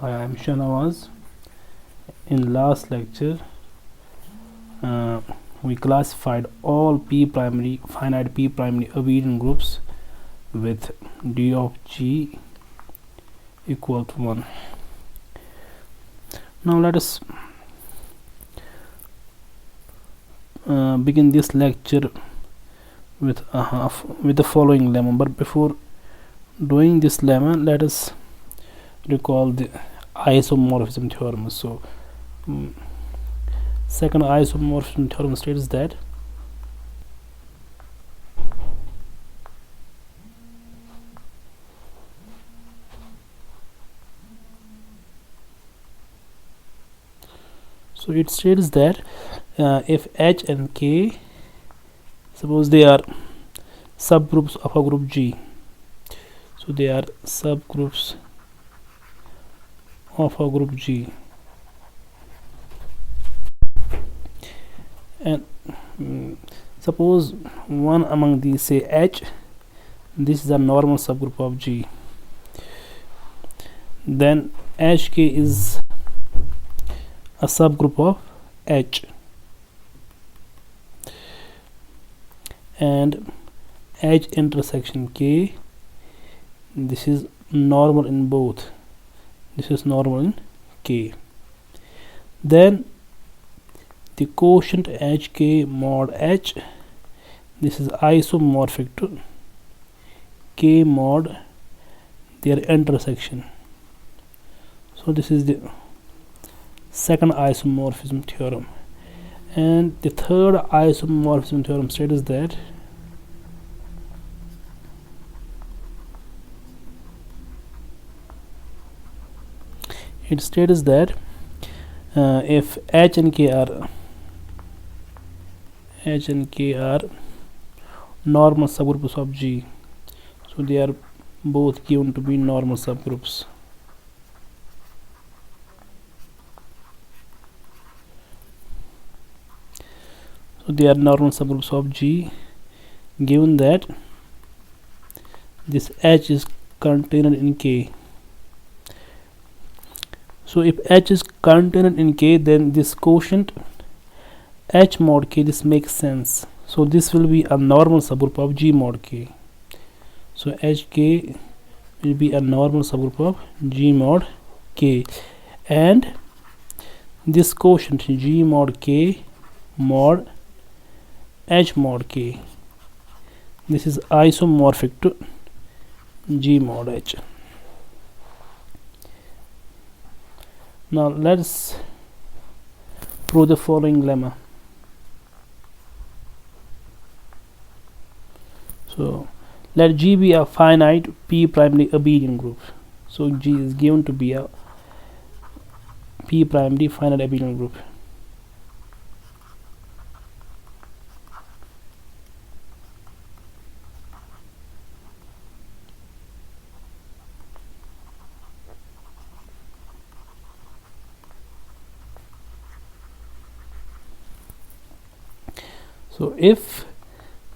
Hi, I'm Shanawaz. In last lecture, we classified all p primary finite p primary abelian groups with d of g equal to 1. Now let us begin this lecture with the following lemma. But before doing this lemma, let us recall the isomorphism theorem. So second isomorphism theorem states that if H and K, suppose they are subgroups of a group G, so they are subgroups of a group G, and suppose one among these, say H, this is a normal subgroup of G, then HK is a subgroup of H, and H intersection K, this is normal in both, this is normal in K. Then the quotient HK mod H, this is isomorphic to K mod their intersection. So this is the second isomorphism theorem. And the third isomorphism theorem states that if H and K are normal subgroups of G, so they are both given to be normal subgroups. So they are normal subgroups of G, given that this H is contained in K. So if H is contained in K, then this quotient H mod K, this makes sense. So this will be a normal subgroup of G mod K. So HK will be a normal subgroup of G mod K, and this quotient G mod K mod H mod K, this is isomorphic to G mod H. Now let's prove the following lemma. So let G be a finite p primary abelian group. So G is given to be a p primary finite abelian group. So if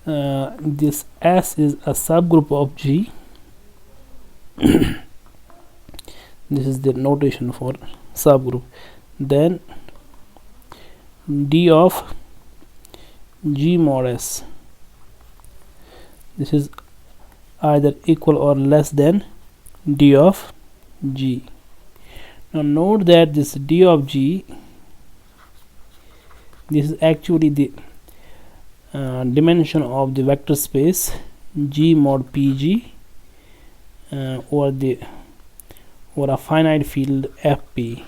this S is a subgroup of G, this is the notation for subgroup, then D of G mod S, this is either equal or less than D of G. Now note that this D of G, this is actually the dimension of the vector space G mod PG or a finite field FP.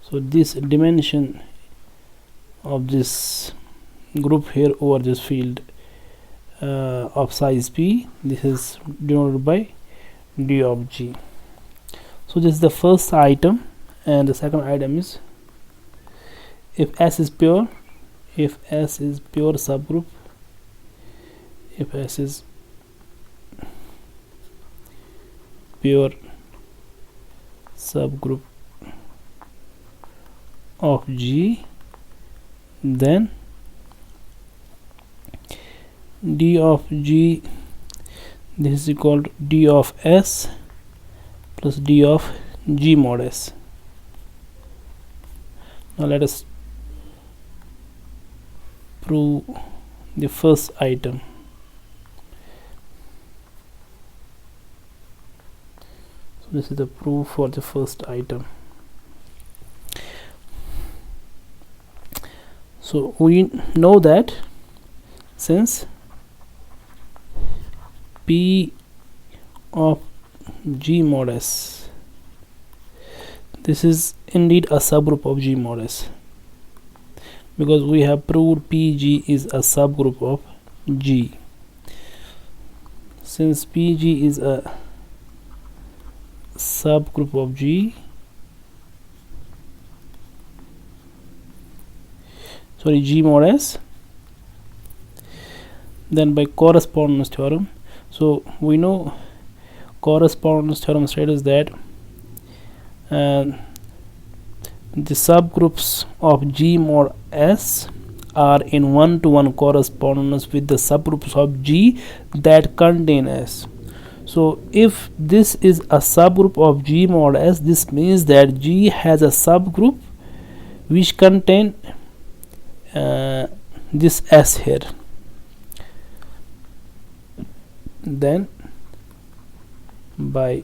So this dimension of this group here over this field of size P, this is denoted by D of G. So this is the first item, and the second item is if S is pure subgroup, if S is pure subgroup of G, then D of G, this is equal to D of S plus D of G mod S. Now let us prove the first item. So this is the proof for the first item. So we know that since P of G mod S, this is indeed a subgroup of G mod S, because we have proved PG is a subgroup of G. Since PG is a subgroup of G, G mod S, then by correspondence theorem, so we know correspondence theorem states that the subgroups of G mod S are in one-to-one correspondence with the subgroups of G that contain S. So if this is a subgroup of G mod S, this means that G has a subgroup which contain this S here. Then by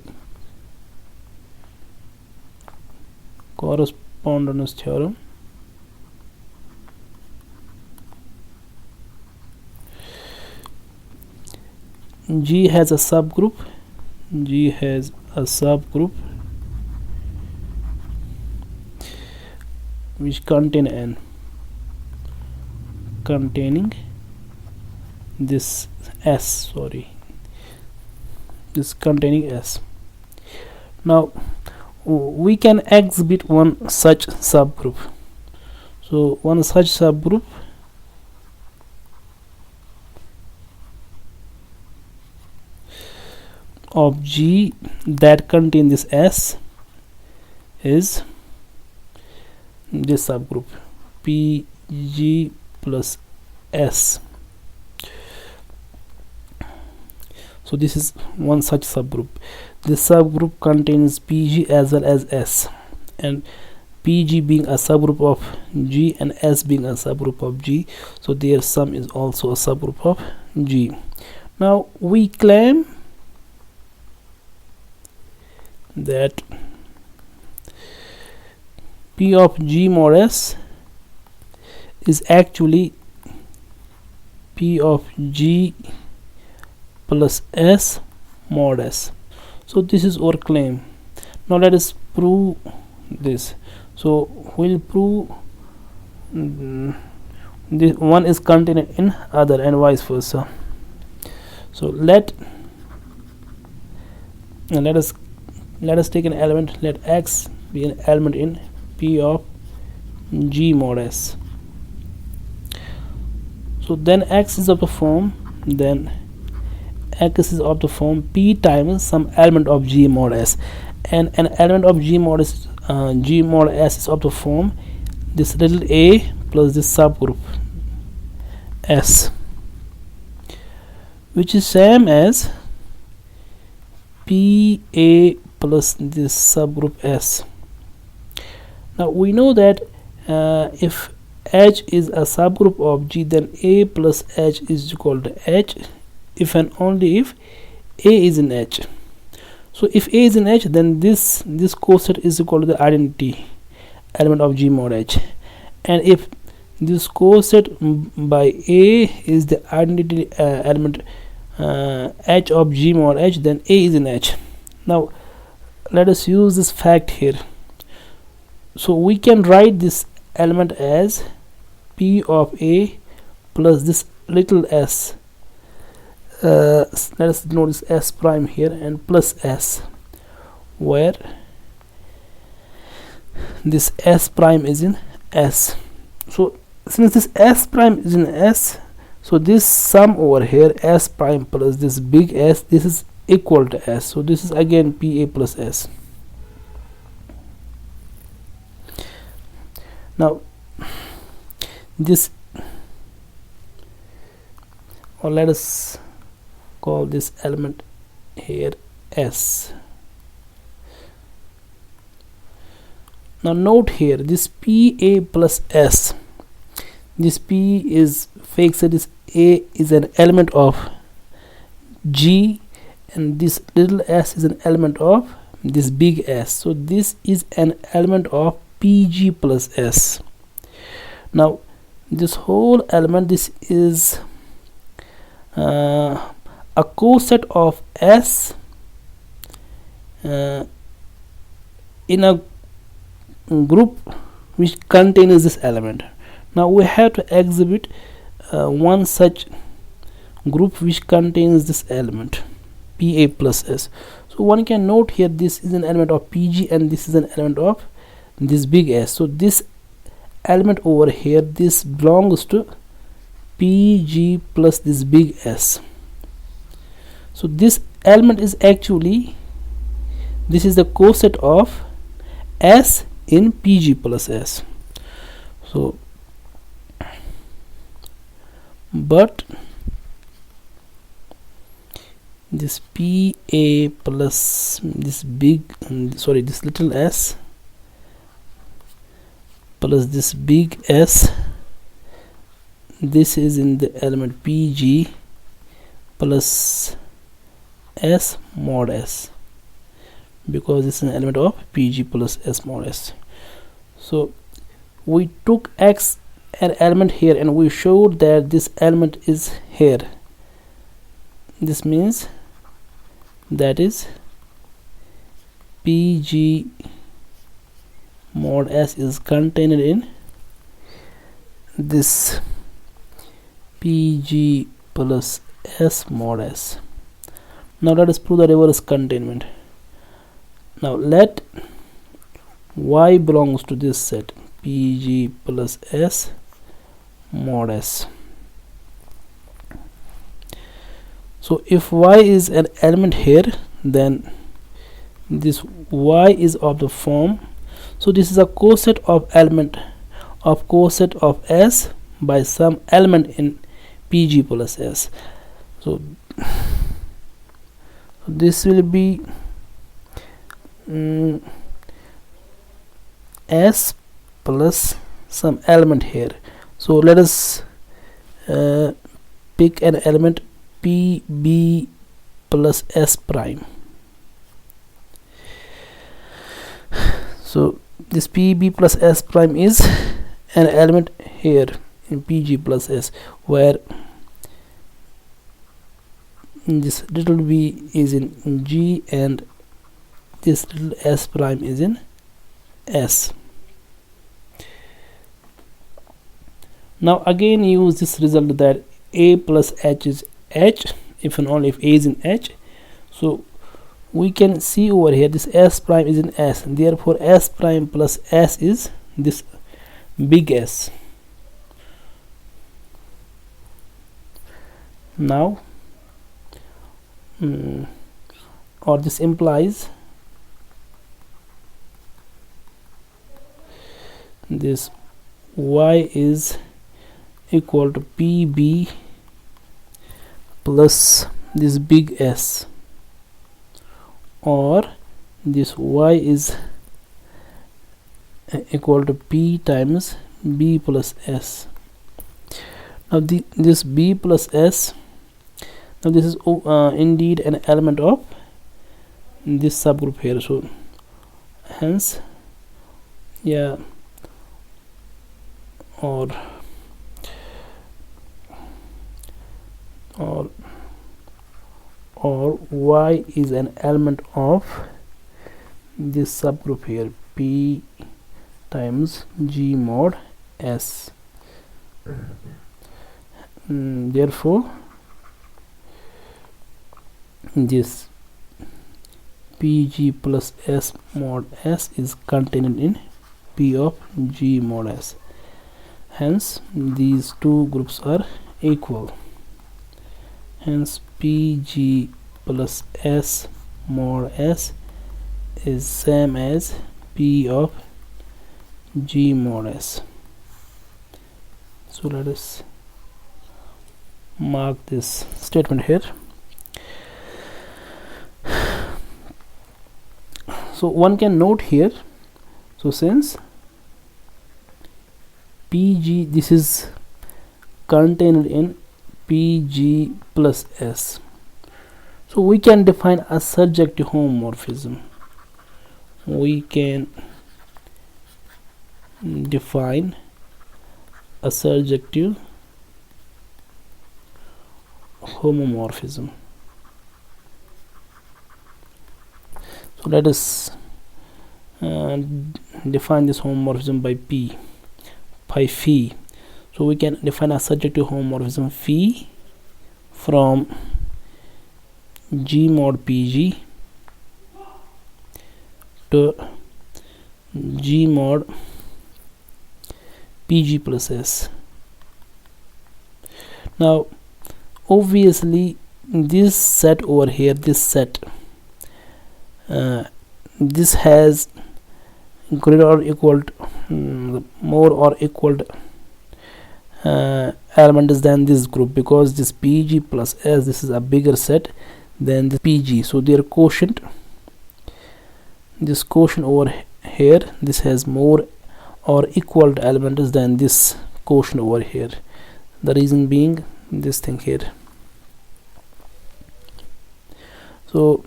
correspondence theorem, G has a subgroup which contain N, containing this S, this containing S. Now we can exhibit one such subgroup. So one such subgroup of G that contain this S is this subgroup PG plus S. So this is one such subgroup. This subgroup contains PG as well as S, and PG being a subgroup of G and S being a subgroup of G, so their sum is also a subgroup of G. Now we claim that P of G mod S is actually P of G plus S mod S. So this is our claim. Now let us prove this. So we'll prove this one is contained in other and vice versa. So let us take an element, let X be an element in P of G mod S. So then X is of the form, X is of the form P times some element of G mod S, and an element of G mod S is of the form this little a plus this subgroup S, which is same as PA plus this subgroup S. Now we know that if H is a subgroup of G, then A plus H is equal to H if and only if A is in H. So if A is in H, then this coset is equal to the identity element of G mod H, and if this coset by A is the identity element H of G mod H, then A is in H. Now let us use this fact here. So we can write this element as P of A plus this little s. Let us notice S prime here and plus S, where this S prime is in S. So since this S prime is in S, so this sum over here S prime plus this big S, this is equal to S. So this is again PA plus S. Now this, or let us call this element here S. Now note here, this PA plus S, this P is fixed, this A is an element of G, and this little s is an element of this big S. So this is an element of PG plus S. Now this whole element, this is a coset of S in a group which contains this element. Now we have to exhibit one such group which contains this element PA plus S. So one can note here, this is an element of PG and this is an element of this big S. So this element over here, this belongs to PG plus this big S. So this element is actually, this is the coset of S in PG plus S. So but this PA plus this this little s plus this big S, this is in the element PG plus S mod S, because this is an element of PG plus S mod S. So we took X an element here and we showed that this element is here. This means that is PG mod S is contained in this PG plus S mod S. Now let us prove the reverse containment. Now let Y belongs to this set PG plus S mod S. So if Y is an element here, then this Y is of the form, so this is a coset of element of coset of S by some element in PG plus S. So this will be S plus some element here. So let us pick an element PB plus S prime. So this PB plus S prime is an element here in PG plus S, where this little b is in G and this little S prime is in S. Now again use this result that A plus H is H if and only if A is in H. So we can see over here this S prime is in S, and therefore S prime plus S is this big S. Now or this implies this Y is equal to PB plus this big S, or this Y is equal to P times B plus S. Now this B plus S, now this is indeed an element of this subgroup here, so hence or Y is an element of this subgroup here P times G mod S. Therefore this PG plus S mod S is contained in P of G mod S. Hence these two groups are equal. Hence PG plus S mod S is same as P of G mod S. So let us mark this statement here. So one can note here, So since PG, this is contained in PG plus S, so we can define a surjective homomorphism. We can define a surjective homomorphism. So let us define this homomorphism by phi. So we can define a surjective homomorphism phi from G mod PG to G mod PG plus S. Now obviously this set over here, this set, this has greater or equal more or equal elements than this group, because this PG plus S, this is a bigger set than the PG, so their quotient, this quotient over here, this has more or equal elements than this quotient over here. The reason being this thing here. So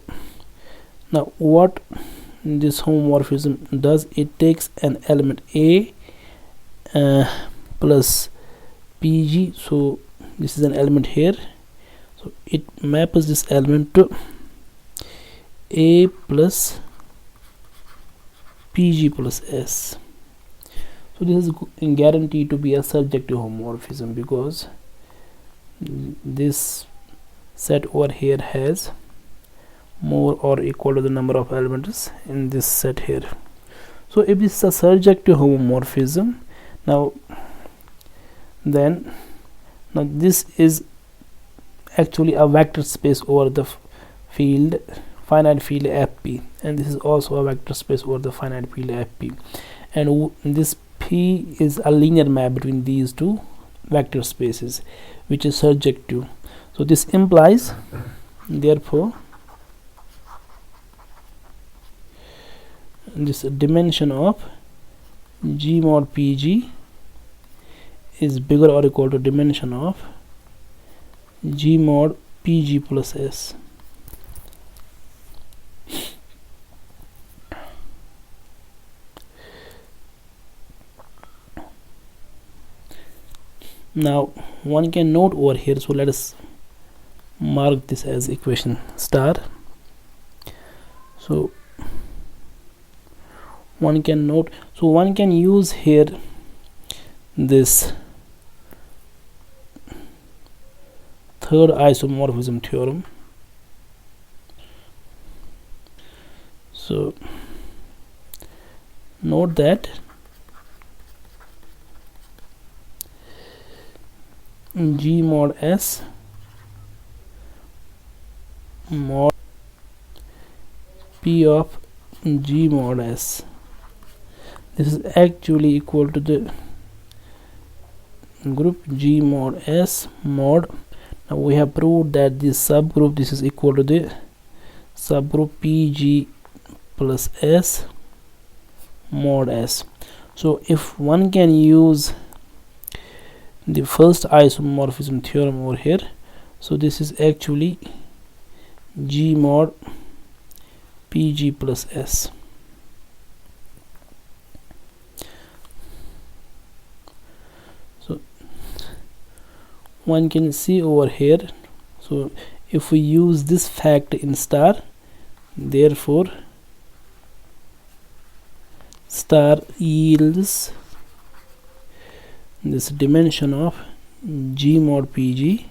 now what this homomorphism does, it takes an element A plus PG, so this is an element here, so it maps this element to A plus PG plus S. So this is guaranteed to be a surjective homomorphism, because this set over here has more or equal to the number of elements in this set here. So if this is a surjective homomorphism, now this is actually a vector space over the field, finite field Fp, and this is also a vector space over the finite field Fp, and this P is a linear map between these two vector spaces, which is surjective. So this implies, therefore, this dimension of G mod PG is bigger or equal to dimension of G mod PG plus S. Now one can note over here, so let us mark this as equation star. So one can note, so one can use here this third isomorphism theorem. So note that G mod S mod P of G mod S, this is actually equal to the group G mod S mod. Now we have proved that this subgroup, this is equal to the subgroup PG plus S mod S. So if one can use the first isomorphism theorem over here, so this is actually G mod PG plus S. So one can see over here, so if we use this fact in star, therefore star yields this dimension of G mod PG,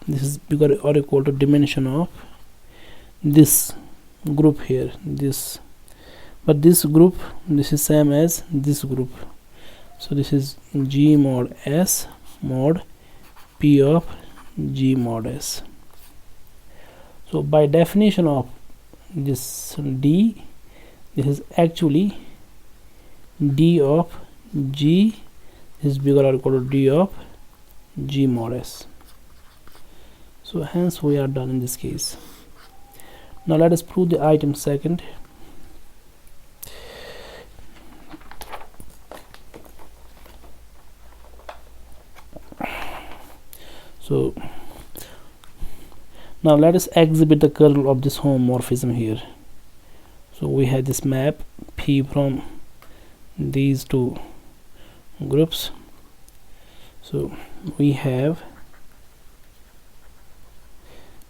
this is bigger or equal to dimension of this group here, this, but this group, this is same as this group, so this is G mod S mod P of G mod S. So by definition of this D, this is actually D of G, this is bigger or equal to D of G mod S. So hence we are done in this case. Now let us prove the item second. So now let us exhibit the kernel of this homomorphism here. So we have this map P from these two groups. So we have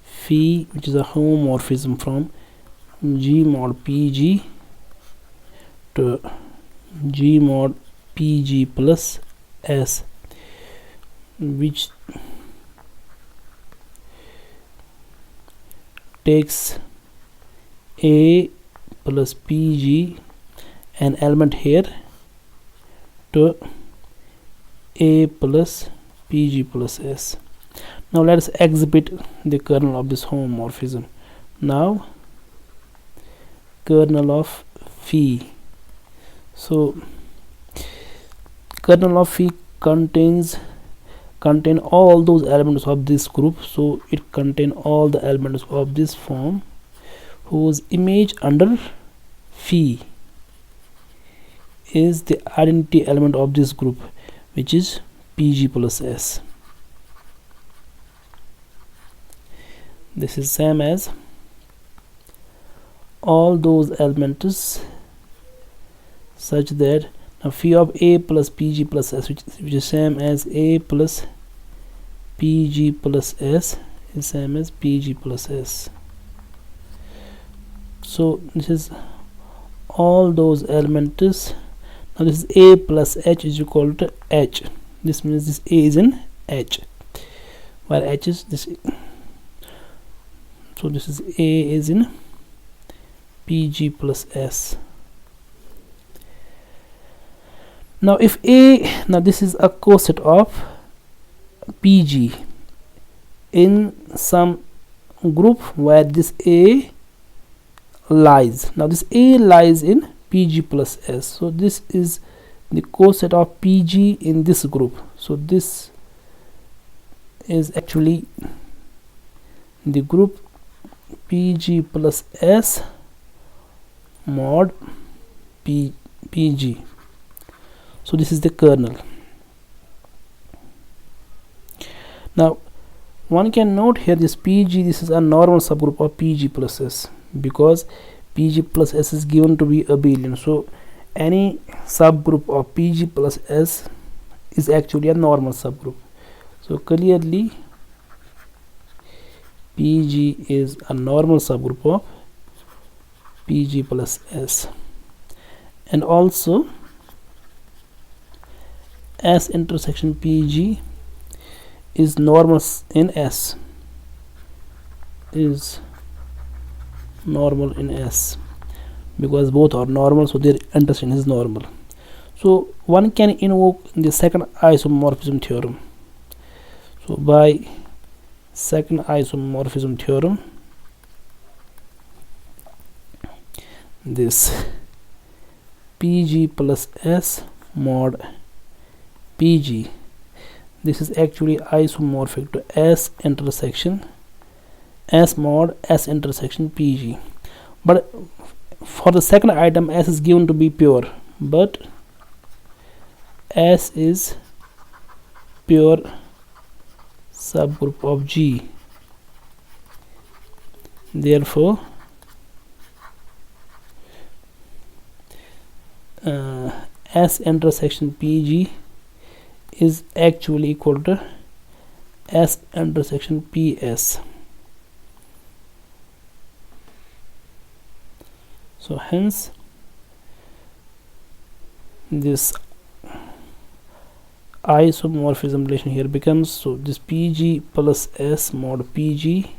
phi, which is a homomorphism from G mod PG to G mod PG plus S, which takes A plus PG, an element here, to A plus PG plus S. Now let us exhibit the kernel of this homomorphism. Now kernel of phi. So kernel of phi contain all those elements of this group. So it contain all the elements of this form whose image under phi is the identity element of this group, which is PG plus S. This is same as all those elements such that now phi of A plus PG plus S, which is same as A plus PG plus S, is same as PG plus S. So this is all those elements. Now this is A plus H is equal to H. This means this A is in H, while H is this. So this is A is in PG plus S. Now if A, now this is a coset of PG in some group where this A lies. Now this A lies in PG plus S. So this is the coset of PG in this group. So this is actually the group PG plus S mod PG. So this is the kernel. Now one can note here this PG, this is a normal subgroup of PG plus S, because PG plus S is given to be abelian. So any subgroup of PG plus S is actually a normal subgroup. So clearly PG is a normal subgroup of PG plus S, and also S intersection PG is normal in S, is normal in S, because both are normal, so their intersection is normal. So one can invoke the second isomorphism theorem. So by second isomorphism theorem, this PG plus S mod PG, this is actually isomorphic to S intersection S mod S intersection PG. But for the second item, S is given to be pure, but S is pure subgroup of G. Therefore S intersection PG is actually equal to S intersection PS. So hence this isomorphism relation here becomes, so this PG plus S mod PG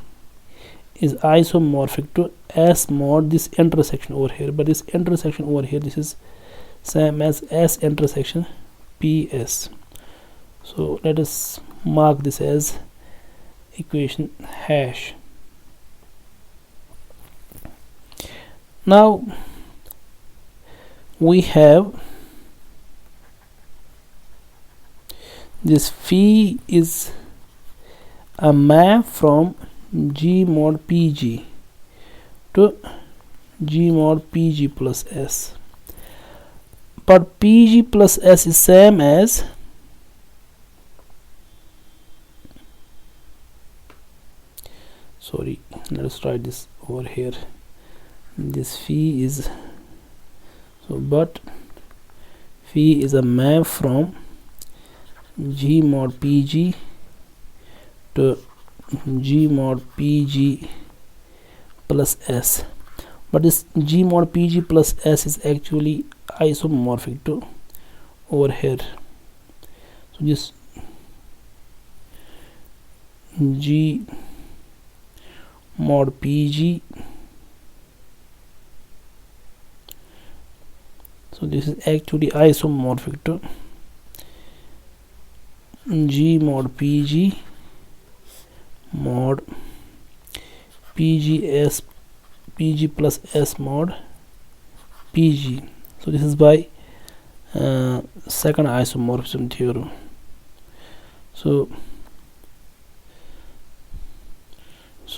is isomorphic to S mod this intersection over here, but this intersection over here, this is same as S intersection PS. So let us mark this as equation hash. Now we have this phi is a map from G mod PG to G mod PG plus S, but PG plus S is same as sorry, let's write this over here. This phi is, so but phi is a map from G mod PG to G mod PG plus S, but this G mod PG plus S is actually isomorphic to over here. So this G mod PG, so this is actually isomorphic to G mod PG mod PG plus S mod PG. So this is by second isomorphism theorem. So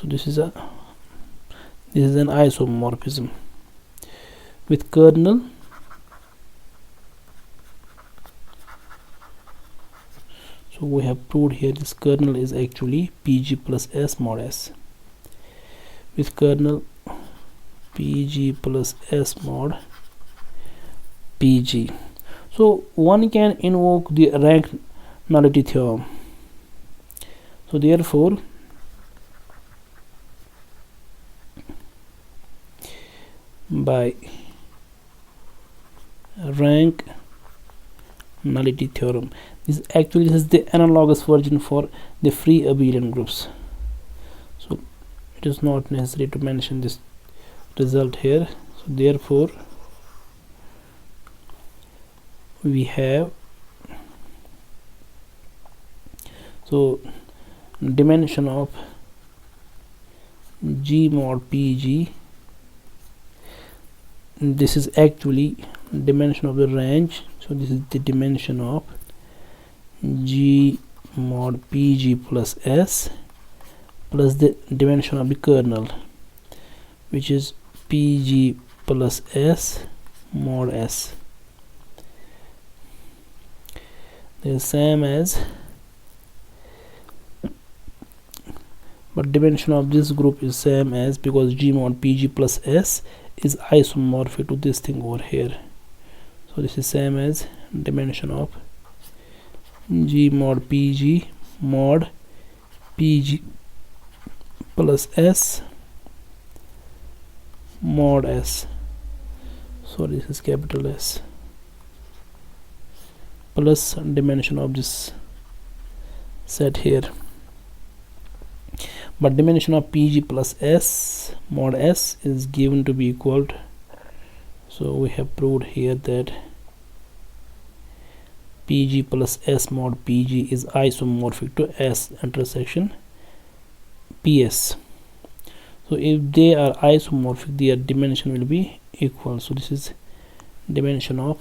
this is an isomorphism with kernel. So we have proved here this kernel is actually PG plus S mod S, with kernel PG plus S mod PG. So one can invoke the rank nullity theorem. So therefore by rank nullity theorem, this is the analogous version for the free abelian groups. So it is not necessary to mention this result here. So therefore we have, so dimension of G mod PG, this is actually dimension of the range. So this is the dimension of G mod PG plus S plus the dimension of the kernel, which is PG plus S mod S. The same as, but dimension of this group is same as, because G mod PG plus S is isomorphic to this thing over here. So this is same as dimension of G mod PG plus S mod S. So this is capital S plus dimension of this set here. But dimension of PG plus S mod S is given to be equal to, so we have proved here that PG plus S mod PG is isomorphic to S intersection PS. So if they are isomorphic, their dimension will be equal. So this is dimension of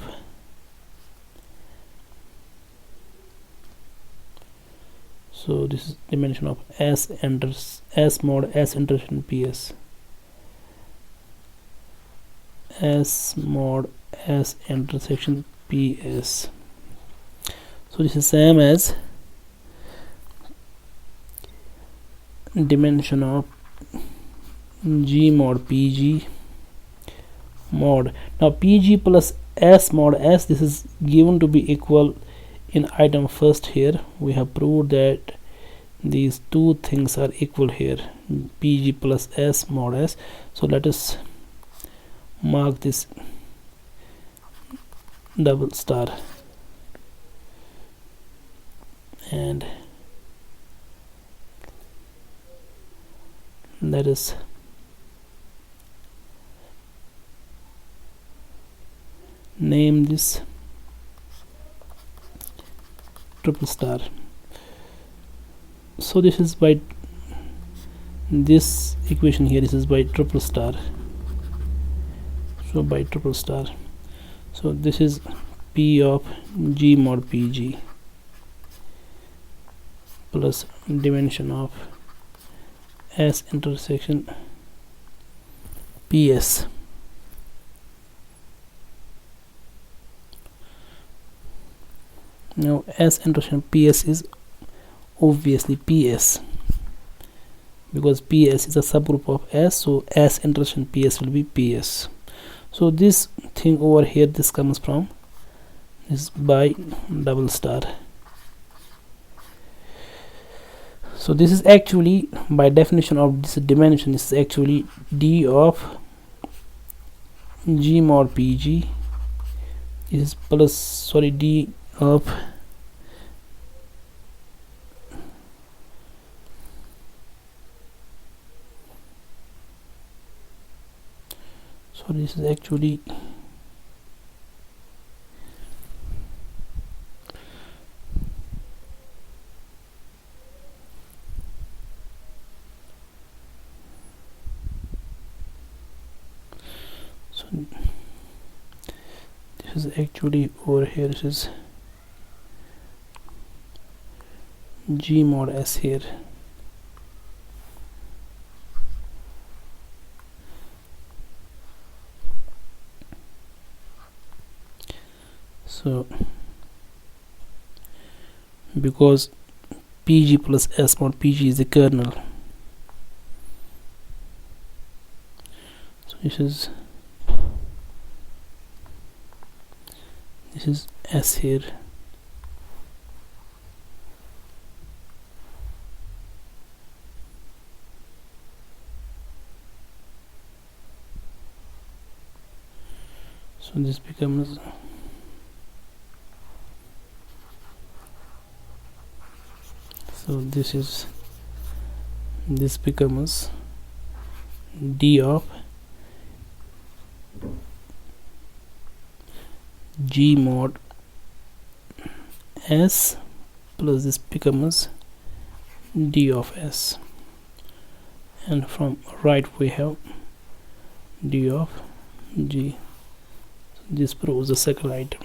this is dimension of S mod S intersection PS, S mod S intersection PS. So this is same as dimension of G mod PG mod. Now PG plus S mod S, this is given to be equal in item first. Here we have proved that these two things are equal here, PG plus S mod S. So let us mark this double star and let us name this triple star. So this is by this equation here, this is by triple star. So by triple star, so this is P of G mod PG plus dimension of S intersection PS. Now S intersection PS is obviously PS, because PS is a subgroup of S, so S intersection PS will be PS. So this thing over here, this comes from this by double star. So this is actually, by definition of this dimension, this is actually D of G mod PG is plus, sorry, D of so this is actually this is actually over here, this is G mod S here. So because PG plus S mod PG is the kernel, so this is S here. So this becomes, so this becomes D of G mod S plus this becomes D of S, and from right we have D of G. So this proves the second item.